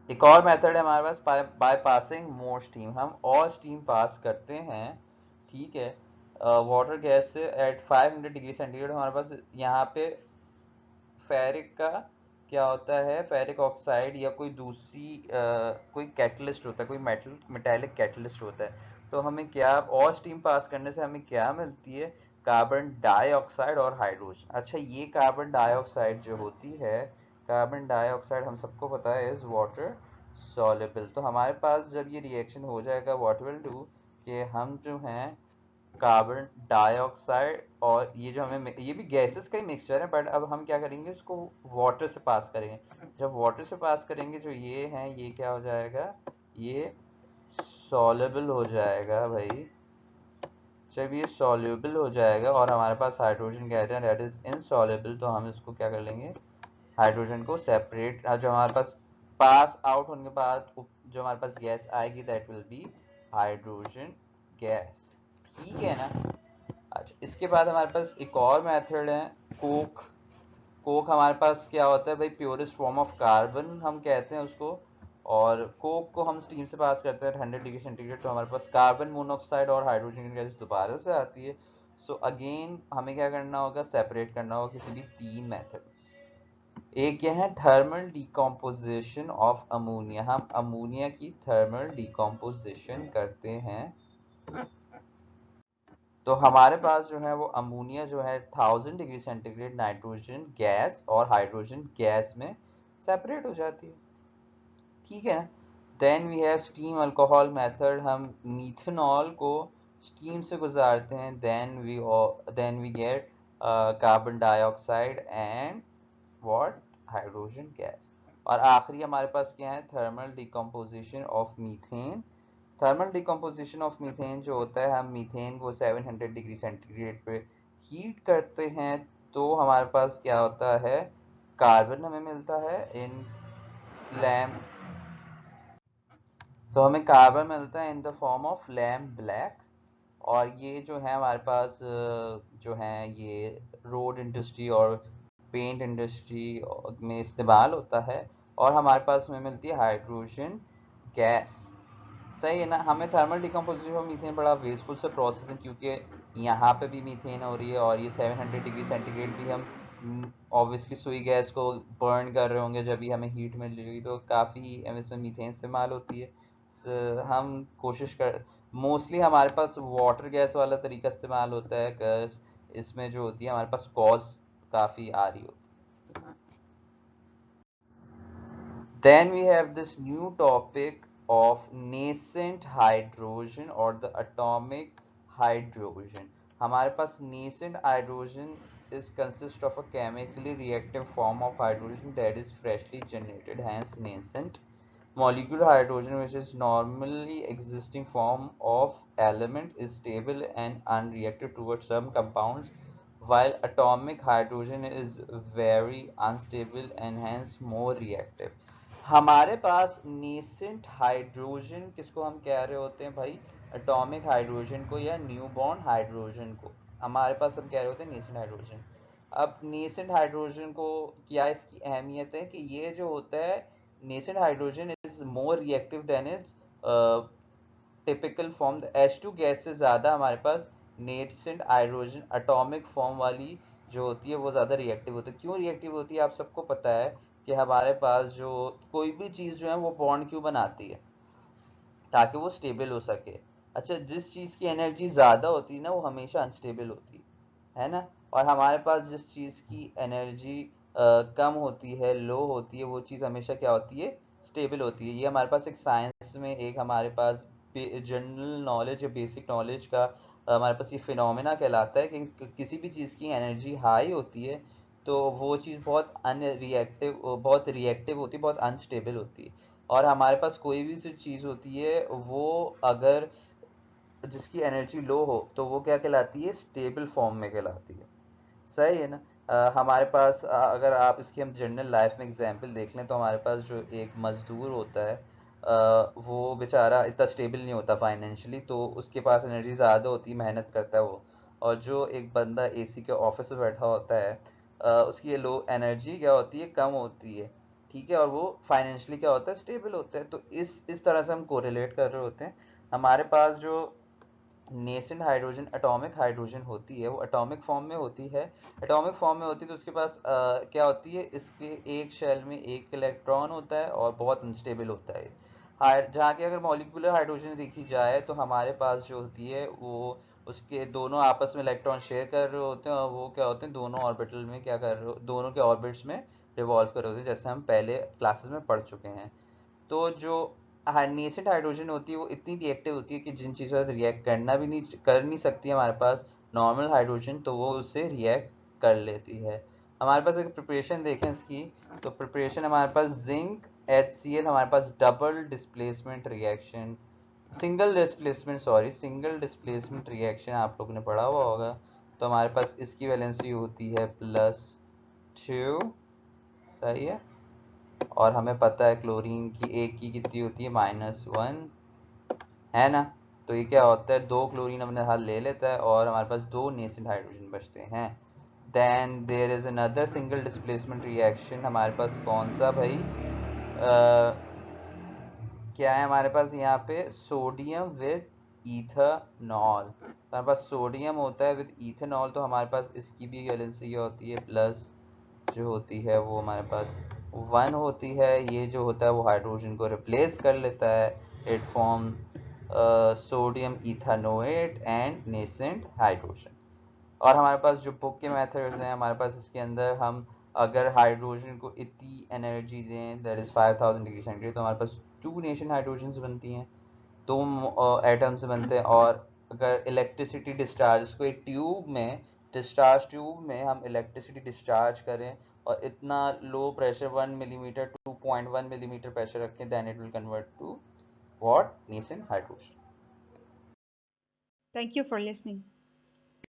एक और मेथड है हमारे पास, बाय पासिंग मोर स्टीम, हम और स्टीम पास करते हैं, ठीक है। वाटर गैस से एट 500 डिग्री सेंटीग्रेड हमारे पास यहाँ पे फेरिक का क्या होता है, फेरिक ऑक्साइड या कोई दूसरी कोई कैटलिस्ट होता है, कोई मेटेलिक कैटलिस्ट होता है। तो हमें क्या, और स्टीम पास करने से हमें क्या मिलती है, कार्बन डाइऑक्साइड और हाइड्रोजन। अच्छा, ये कार्बन डाइऑक्साइड जो होती है, कार्बन डाइऑक्साइड हम सबको पता है इज वाटर सॉल्युबल। तो हमारे पास जब ये रिएक्शन हो जाएगा, व्हाट विल डू, कि हम जो हैं कार्बन डाइऑक्साइड, और ये जो हमें ये भी गैसेस का ही मिक्सचर है, बट अब हम क्या करेंगे, इसको वाटर से पास करेंगे। जब वाटर से पास करेंगे, जो ये है ये क्या हो जाएगा, ये सॉल्युबल हो जाएगा भाई। जब ये सॉल्युबल हो जाएगा और हमारे पास हाइड्रोजन गैस है दैट इज इनसॉल्युबल, तो हम इसको क्या कर लेंगे, हाइड्रोजन को सेपरेट, जो हमारे पास पास आउट होने के बाद जो हमारे पास गैस आएगी that will be hydrogen gas, ठीक है ना। अच्छा, इसके बाद हमारे पास एक और मेथड है, कोक। कोक हमारे पास क्या होता है भाई, प्योरेस्ट फॉर्म ऑफ कार्बन हम कहते हैं उसको। और कोक को हम स्टीम से पास करते हैं 100 डिग्री सेंटीग्रेड, तो हमारे पास कार्बन मोनोऑक्साइड और हाइड्रोजन गैस दोबारा से आती है। सो अगेन हमें क्या करना होगा, सेपरेट करना होगा किसी भी तीन मेथड से। एक यह है थर्मल डिकम्पोजिशन ऑफ अमोनिया, हम अमोनिया की थर्मल डिकम्पोजिशन करते हैं। तो हमारे पास जो है वो अमोनिया जो है 1000 डिग्री सेंटीग्रेड नाइट्रोजन गैस और हाइड्रोजन गैस में सेपरेट हो जाती है, ठीक है। Then we have steam alcohol method, हम मीथेनॉल को स्टीम से गुजारते हैं, then we get carbon dioxide and what, hydrogen gas. और आखिरी हमारे पास क्या है, thermal decomposition of methane. Thermal decomposition of methane जो होता है, हम मीथेन को 700 डिग्री सेंटीग्रेड पे हीट करते हैं, तो हमारे पास क्या होता है, कार्बन हमें मिलता है इन लैम्प, तो हमें कार्बन मिलता है in the form of lamp black. और ये जो है हमारे पास जो है ये रोड इंडस्ट्री और पेंट इंडस्ट्री में इस्तेमाल होता है। और हमारे पास में मिलती है हाइड्रोजन गैस, सही है ना। हमें थर्मल डिकम्पोजिशन ऑफ मीथेन बड़ा वेस्टफुल से प्रोसेस है, क्योंकि यहाँ पे भी मीथेन हो रही है और ये 700 डिग्री सेंटीग्रेड भी हम ऑब्वियसली सुई गैस को बर्न कर रहे होंगे, जब भी हमें हीट मिल रही होगी, तो काफ़ी इसमें मीथेन इस्तेमाल होती है। हम कोशिश कर, मोस्टली हमारे पास वाटर गैस वाला तरीका इस्तेमाल होता है, इसमें जो होती है हमारे पास कॉस्ट काफ़ी आ रही होती है। Then we have this new topic of nascent hydrogen or the atomic hydrogen. हमारे पास nascent hydrogen is consist of a chemically reactive form of hydrogen that is freshly generated, hence nascent. Molecular hydrogen, which is normally existing form of element, is stable and unreactive towards some compounds, while atomic hydrogen is very unstable and hence more reactive. हमारे पास nascent hydrogen किसको हम कह रहे होते हैं भाई, atomic hydrogen को या न्यूबॉर्न हाइड्रोजन को। हमारे पास हम कह रहे होते हैं नेसेंट हाइड्रोजन। अब नेसेंट हाइड्रोजन को क्या इसकी अहमियत है, कि ये जो होता है nascent hydrogen is more reactive than it's typical form. H2 gas से ज़्यादा हमारे पास नेसेंट हाइड्रोजन एटॉमिक फॉर्म वाली जो होती है वो ज़्यादा रिएक्टिव होती है। क्यों रिएक्टिव होती है, आप सबको पता है कि हमारे पास जो कोई भी चीज़ जो है वो बॉन्ड क्यों बनाती है, ताकि वो स्टेबल हो सके। अच्छा, जिस चीज़ की एनर्जी ज़्यादा होती है ना वो हमेशा अनस्टेबल होती है ना। और हमारे पास जिस चीज़ की एनर्जी कम होती है, लो होती है, वो चीज़ हमेशा क्या होती है, स्टेबल होती है। ये हमारे पास एक साइंस में एक हमारे पास जनरल नॉलेज या बेसिक नॉलेज का हमारे पास ये फिनोमेना कहलाता है, कि किसी भी चीज़ की एनर्जी हाई होती है तो वो चीज़ बहुत अनरिएक्टिव, बहुत रिएक्टिव होती है, बहुत अनस्टेबल होती है। और हमारे पास कोई भी सी चीज़ होती है वो अगर जिसकी एनर्जी लो हो तो वो क्या कहलाती है, स्टेबल फॉर्म में कहलाती है, सही है ना। हमारे पास अगर आप इसकी हम जनरल लाइफ में एग्जांपल देख लें, तो हमारे पास जो एक मज़दूर होता है वो बेचारा इतना स्टेबल नहीं होता फाइनेंशियली, तो उसके पास एनर्जी ज़्यादा होती है, मेहनत करता है वो। और जो एक बंदा एसी के ऑफिस में बैठा होता है उसकी लो एनर्जी क्या होती है, कम होती है, ठीक है, और वो फाइनेंशियली क्या होता है, स्टेबल होता है। तो इस तरह से हम कोरिलेट कर रहे होते हैं। हमारे पास जो नेसेंट हाइड्रोजन एटॉमिक हाइड्रोजन होती है वो एटॉमिक फॉर्म में होती है। एटॉमिक फॉर्म में होती है तो उसके पास क्या होती है, इसके एक शेल में एक इलेक्ट्रॉन होता है और बहुत अनस्टेबल होता है। जहाँ की अगर मॉलिक्यूलर हाइड्रोजन देखी जाए तो हमारे पास जो होती है वो उसके दोनों आपस में इलेक्ट्रॉन शेयर कर रहे होते हैं, और वो क्या होते हैं, दोनों ऑर्बिटल में क्या कर रहे, दोनों के ऑर्बिट्स में रिवॉल्व कर रहे होते हैं, जैसे हम पहले क्लासेस में पढ़ चुके हैं। तो जो नेसेंट हाइड्रोजन होती है वो इतनी रिएक्टिव होती है कि जिन चीज़ों से रिएक्ट करना भी नहीं कर नहीं सकती हमारे पास नॉर्मल हाइड्रोजन, तो वो उससे रिएक्ट कर लेती है। हमारे पास अगर प्रिपरेशन देखें इसकी, तो प्रिपरेशन हमारे पास जिंक HCl, हमारे पास double displacement reaction, single displacement reaction आप लोगों ने पढ़ा हुआ होगा। तो हमारे पास इसकी वैलेंसी होती है +2, सही है। और हमें पता है क्लोरीन की एक की कितनी होती है, -1, है ना। तो ये क्या होता है, 2 क्लोरीन अपने हाथ ले लेता है और हमारे पास 2 नेसेंट हाइड्रोजन बचते हैं। Then there is another single displacement reaction, हमारे पास कौन सा भाई, क्या है हमारे पास यहाँ पे, सोडियम विद इथेनॉल। तो हमारे पास सोडियम होता है विद इथेनॉल, तो हमारे पास इसकी भी वैलेंसी होती है प्लस, जो होती है वो हमारे पास 1 होती है। ये जो होता है वो हाइड्रोजन को रिप्लेस कर लेता है। It form sodium ethanoate and nascent hydrogen. और हमारे पास जो बुक के मेथड्स हैं, हमारे पास इसके अंदर हम अगर हाइड्रोजन को इतनी एनर्जी दें, दैट इज 5000 डिग्री सेंटीग्रेड, तो हमारे पास 2 नेशन हाइड्रोजन बनती हैं, 2 एटम्स बनते हैं। और अगर इलेक्ट्रिसिटी डिस्चार्ज को एक ट्यूब में हम इलेक्ट्रिसिटी डिस्चार्ज करें और इतना low pressure 1 millimetre 2.1 millimetre pressure रखें, then it will convert to what, nascent hydrogen. Thank you for listening.